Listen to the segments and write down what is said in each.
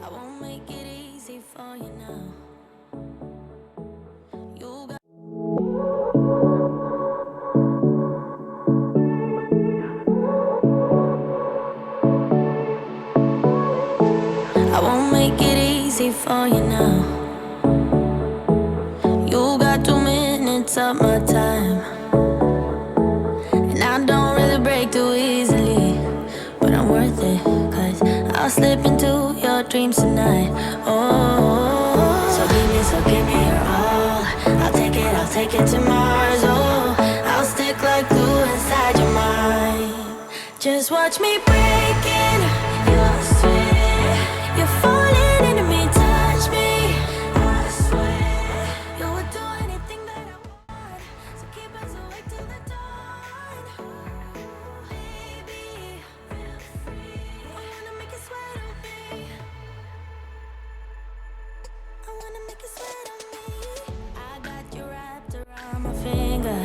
I won't make it easy for you now. You got I won't make it easy for you now. You got 2 minutes of my time, and I don't really break too easily, but I'm worth it, 'cause I'll slip into your dreams tonight. Oh, so give me your all. I'll take it to Mars. Oh, I'll stick like glue inside your mind. Just watch me breaking your sweat. You're falling into me, touch me. I swear you would do anything that I want. So keep us awake till the dawn. Baby, feel free. I wanna make you sweat on me. I wanna make you sweat on me. I got you wrapped around my finger,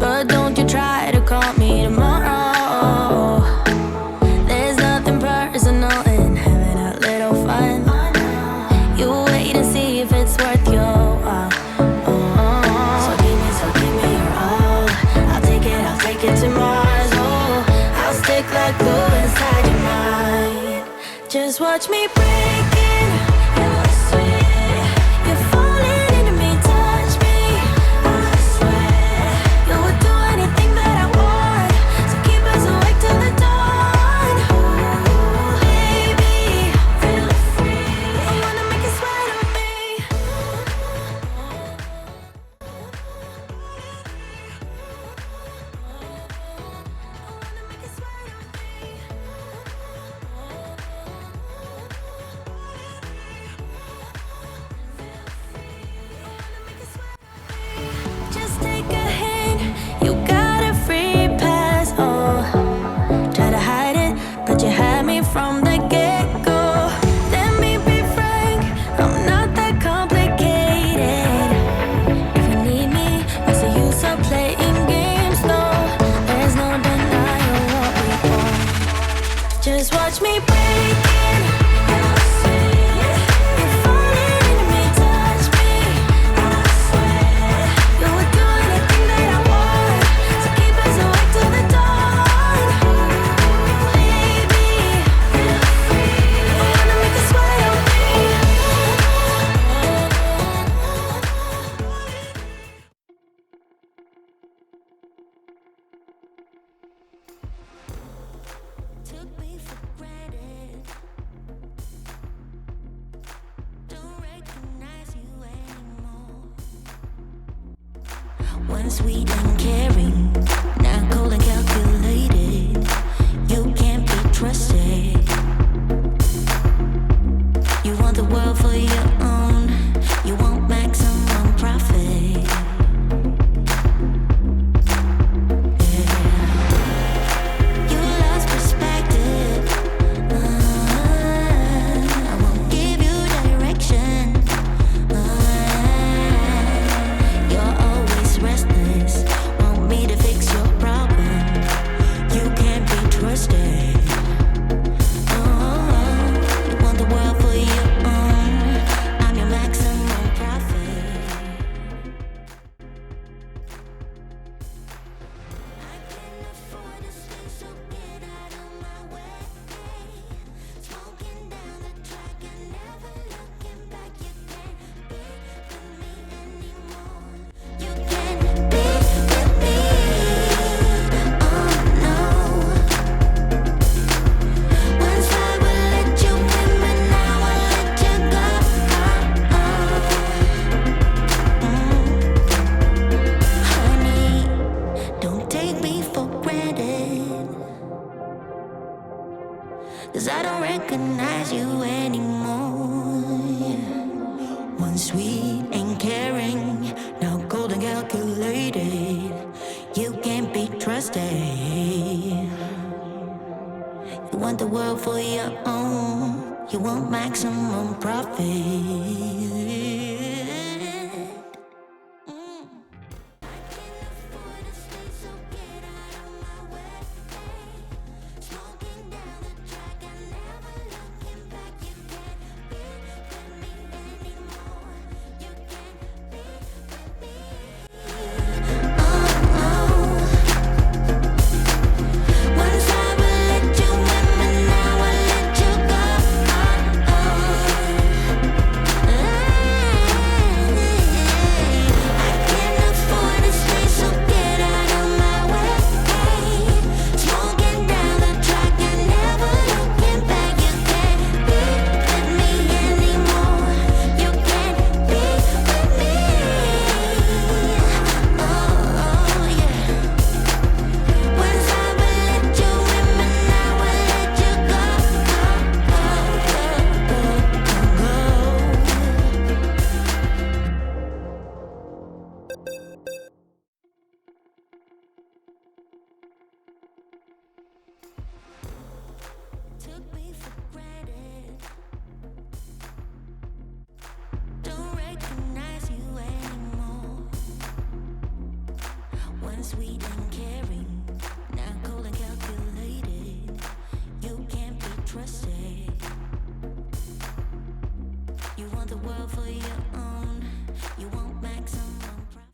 but don't you try to call me tomorrow. There's nothing personal in having a little fun. You wait and see if it's worth your while. So give me your all. I'll take it to Mars. Oh, I'll stick like glue inside your mind. Just watch me breaking your sweat. You're falling into me, touch me. I swear you would do anything that I want. So keep us awake till the dawn. Baby, feel free. I wanna make you sweat on me. Just take a hint, you got a free pass. Oh, try to hide it, but you had me from the get-go. Let me be frank, I'm not that complicated. If you need me, what's the use of playing games though? There's no denying what we want. Just watch me breaking your sweat. You're falling into me, touch me. I swear you would do anything that I want. So keep us awake till the dawn. Baby, feel free. I wanna make you sweat on me. Took me for granted. Don't recognize you anymore. Once sweet and caring, now cold and calculated. You can't be trusted. You want the world for your own. You want maximum profit. You lost perspective. I won't give you direction. You're always restless. Want me to treated. You can't be trusted. You want the world for your own. You want maximum profit. Took me for granted. Don't recognize you anymore. Once we didn't care